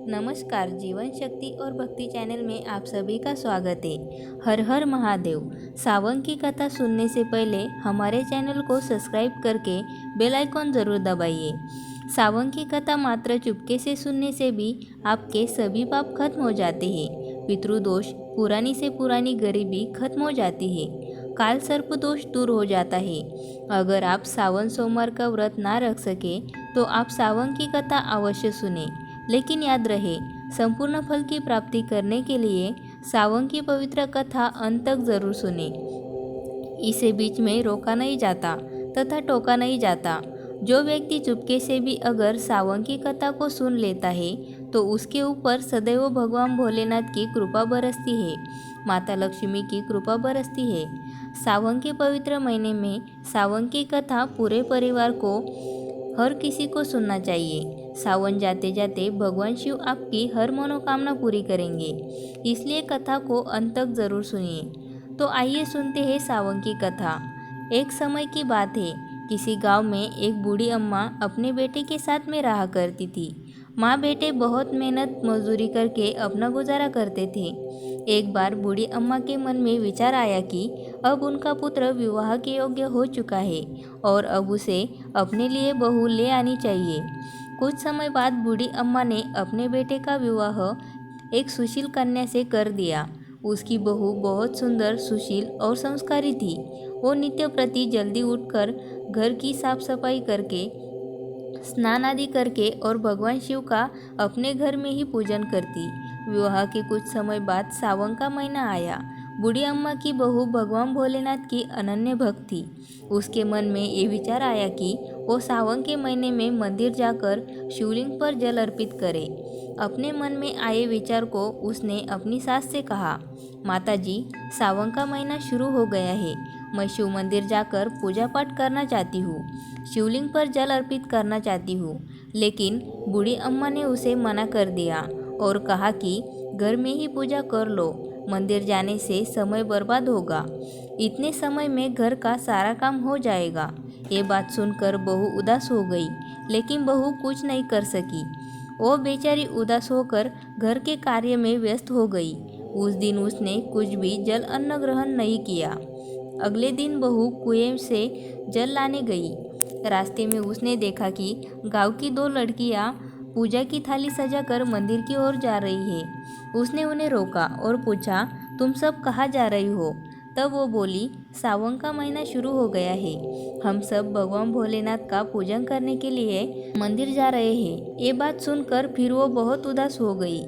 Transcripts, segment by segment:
नमस्कार। जीवन शक्ति और भक्ति चैनल में आप सभी का स्वागत है। हर हर महादेव। सावन की कथा सुनने से पहले हमारे चैनल को सब्सक्राइब करके बेल आइकॉन ज़रूर दबाइए। सावन की कथा मात्र चुपके से सुनने से भी आपके सभी पाप खत्म हो जाते हैं। पितृदोष, पुरानी से पुरानी गरीबी खत्म हो जाती है। काल सर्प दोष दूर हो जाता है। अगर आप सावन सोमवार का व्रत ना रख सके तो आप सावन की कथा अवश्य सुने, लेकिन याद रहे, संपूर्ण फल की प्राप्ति करने के लिए सावन की पवित्र कथा अंत तक जरूर सुने। इसे बीच में रोका नहीं जाता तथा टोका नहीं जाता। जो व्यक्ति चुपके से भी अगर सावन की कथा को सुन लेता है तो उसके ऊपर सदैव भगवान भोलेनाथ की कृपा बरसती है, माता लक्ष्मी की कृपा बरसती है। सावन के पवित्र महीने में सावन की कथा पूरे परिवार को, हर किसी को सुनना चाहिए। सावन जाते जाते भगवान शिव आपकी हर मनोकामना पूरी करेंगे, इसलिए कथा को अंत तक जरूर सुनिए। तो आइए सुनते हैं सावन की कथा। एक समय की बात है, किसी गांव में एक बूढ़ी अम्मा अपने बेटे के साथ में रहा करती थी। माँ बेटे बहुत मेहनत मजदूरी करके अपना गुजारा करते थे। एक बार बूढ़ी अम्मा के मन में विचार आया कि अब उनका पुत्र विवाह के योग्य हो चुका है और अब उसे अपने लिए बहू ले आनी चाहिए। कुछ समय बाद बूढ़ी अम्मा ने अपने बेटे का विवाह एक सुशील कन्या से कर दिया। उसकी बहू बहुत सुंदर, सुशील और संस्कारी थी। वो नित्य प्रति जल्दी उठकर घर की साफ सफाई करके, स्नान आदि करके और भगवान शिव का अपने घर में ही पूजन करती। विवाह के कुछ समय बाद सावन का महीना आया। बूढ़ी अम्मा की बहू भगवान भोलेनाथ की अनन्य भक्त थी। उसके मन में ये विचार आया कि वो सावन के महीने में मंदिर जाकर शिवलिंग पर जल अर्पित करे। अपने मन में आए विचार को उसने अपनी सास से कहा, माता जी, सावन का महीना शुरू हो गया है। मैं शिव मंदिर जाकर पूजा पाठ करना चाहती हूँ, शिवलिंग पर जल अर्पित करना चाहती हूँ। लेकिन बूढ़ी अम्मा ने उसे मना कर दिया और कहा कि घर में ही पूजा कर लो, मंदिर जाने से समय बर्बाद होगा। इतने समय में घर का सारा काम हो जाएगा। ये बात सुनकर बहू उदास हो गई, लेकिन बहू कुछ नहीं कर सकी। वो बेचारी उदास होकर घर के कार्य में व्यस्त हो गई। उस दिन उसने कुछ भी जल अन्न ग्रहण नहीं किया। अगले दिन बहू कुएं से जल लाने गई। रास्ते में उसने देखा कि गांव की दो लड़कियां पूजा की थाली सजाकर मंदिर की ओर जा रही है। उसने उन्हें रोका और पूछा, तुम सब कहाँ जा रही हो? तब वो बोली, सावन का महीना शुरू हो गया है, हम सब भगवान भोलेनाथ का पूजन करने के लिए मंदिर जा रहे हैं। ये बात सुनकर फिर वो बहुत उदास हो गई।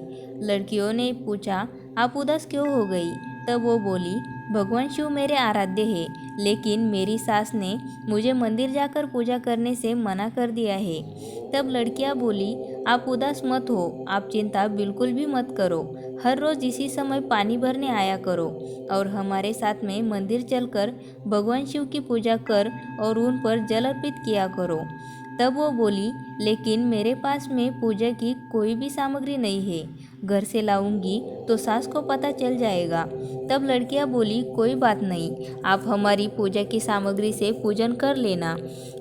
लड़कियों ने पूछा, आप उदास क्यों हो गई? तब वो बोली, भगवान शिव मेरे आराध्य है, लेकिन मेरी सास ने मुझे मंदिर जाकर पूजा करने से मना कर दिया है। तब लड़कियां बोली, आप उदास मत हो, आप चिंता बिल्कुल भी मत करो। हर रोज इसी समय पानी भरने आया करो और हमारे साथ में मंदिर चलकर भगवान शिव की पूजा कर और उन पर जल अर्पित किया करो। तब वो बोली, लेकिन मेरे पास में पूजा की कोई भी सामग्री नहीं है, घर से लाऊंगी तो सास को पता चल जाएगा। तब लड़कियां बोली, कोई बात नहीं, आप हमारी पूजा की सामग्री से पूजन कर लेना।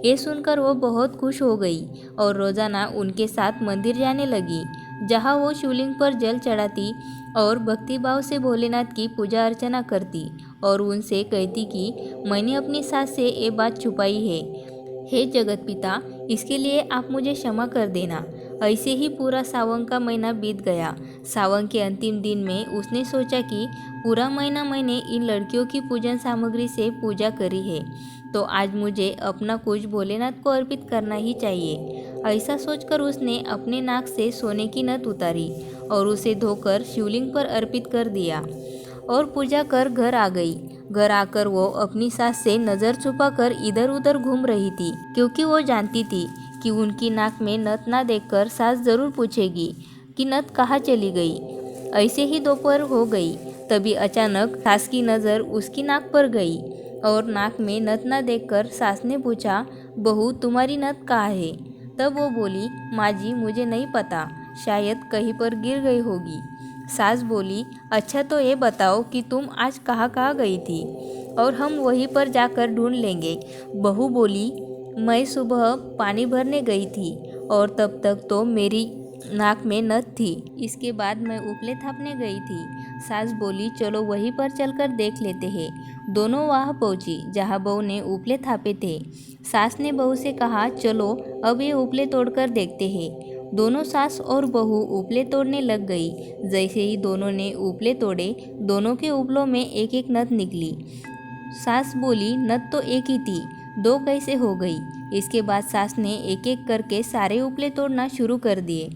ये सुनकर वो बहुत खुश हो गई और रोजाना उनके साथ मंदिर जाने लगी, जहाँ वो शिवलिंग पर जल चढ़ाती और भक्तिभाव से भोलेनाथ की पूजा अर्चना करती और उनसे कहती कि मैंने अपनी सास से ये बात छुपाई है। हे जगत पिता, इसके लिए आप मुझे क्षमा कर देना। ऐसे ही पूरा सावन का महीना बीत गया। सावन के अंतिम दिन में उसने सोचा कि पूरा महीना मैंने इन लड़कियों की पूजन सामग्री से पूजा करी है, तो आज मुझे अपना कुछ भोलेनाथ को अर्पित करना ही चाहिए। ऐसा सोचकर उसने अपने नाक से सोने की नथ उतारी और उसे धोकर शिवलिंग पर अर्पित कर दिया और पूजा कर घर आ गई। घर आकर वो अपनी सास से नज़र छुपाकर इधर उधर घूम रही थी, क्योंकि वो जानती थी कि उनकी नाक में नथ ना देखकर सास जरूर पूछेगी कि नथ कहाँ चली गई। ऐसे ही दोपहर हो गई। तभी अचानक सास की नज़र उसकी नाक पर गई और नाक में नथ ना देखकर सास ने पूछा, बहू, तुम्हारी नथ कहाँ है? तब वो बोली, माँ जी, मुझे नहीं पता, शायद कहीं पर गिर गई होगी। सास बोली, अच्छा तो ये बताओ कि तुम आज कहाँ कहाँ गई थी और हम वहीं पर जाकर ढूंढ लेंगे। बहू बोली, मैं सुबह पानी भरने गई थी और तब तक तो मेरी नाक में नथ थी। इसके बाद मैं उपले थापने गई थी। सास बोली, चलो वहीं पर चलकर देख लेते हैं। दोनों वहां पहुंची जहां बहू ने उपले थापे थे। सास ने बहू से कहा, चलो अब ये उपले तोड़कर देखते हैं। दोनों सास और बहू उपले तोड़ने लग गई। जैसे ही दोनों ने उपले तोड़े, दोनों के उपलों में एक एक नथ निकली। सास बोली, नथ तो एक ही थी, दो कैसे हो गई? इसके बाद सास ने एक एक करके सारे उपले तोड़ना शुरू कर दिए।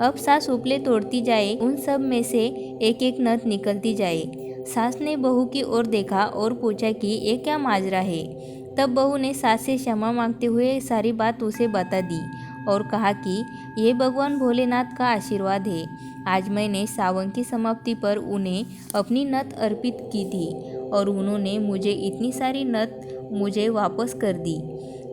अब सास उपले तोड़ती जाए, उन सब में से एक एक नथ निकलती जाए। सास ने बहू की ओर देखा और पूछा कि ये क्या माजरा है। तब बहू ने सास से क्षमा मांगते हुए सारी बात उसे बता दी और कहा कि ये भगवान भोलेनाथ का आशीर्वाद है। आज मैंने सावन की समाप्ति पर उन्हें अपनी नथ अर्पित की थी और उन्होंने मुझे इतनी सारी नथ मुझे वापस कर दी।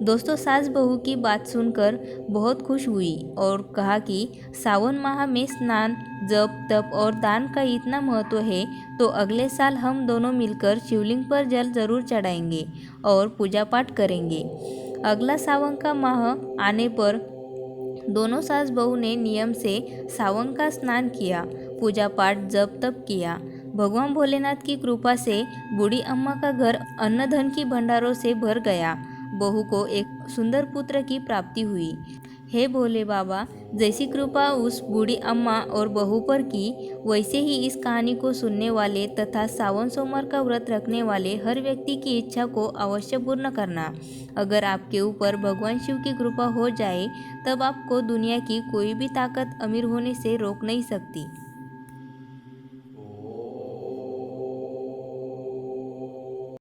दोस्तों, सास बहू की बात सुनकर बहुत खुश हुई और कहा कि सावन माह में स्नान, जप, तप और दान का इतना महत्व है, तो अगले साल हम दोनों मिलकर शिवलिंग पर जल जरूर चढ़ाएंगे और पूजा पाठ करेंगे। अगला सावन का माह आने पर दोनों सास बहू ने नियम से सावन का स्नान किया, पूजा पाठ, जप, तप किया। भगवान भोलेनाथ की कृपा से बूढ़ी अम्मा का घर अन्न धन की भंडारों से भर गया। बहू को एक सुंदर पुत्र की प्राप्ति हुई। हे भोले बाबा, जैसी कृपा उस बूढ़ी अम्मा और बहू पर की, वैसे ही इस कहानी को सुनने वाले तथा सावन सोमवार का व्रत रखने वाले हर व्यक्ति की इच्छा को अवश्य पूर्ण करना। अगर आपके ऊपर भगवान शिव की कृपा हो जाए, तब आपको दुनिया की कोई भी ताकत अमीर होने से रोक नहीं सकती।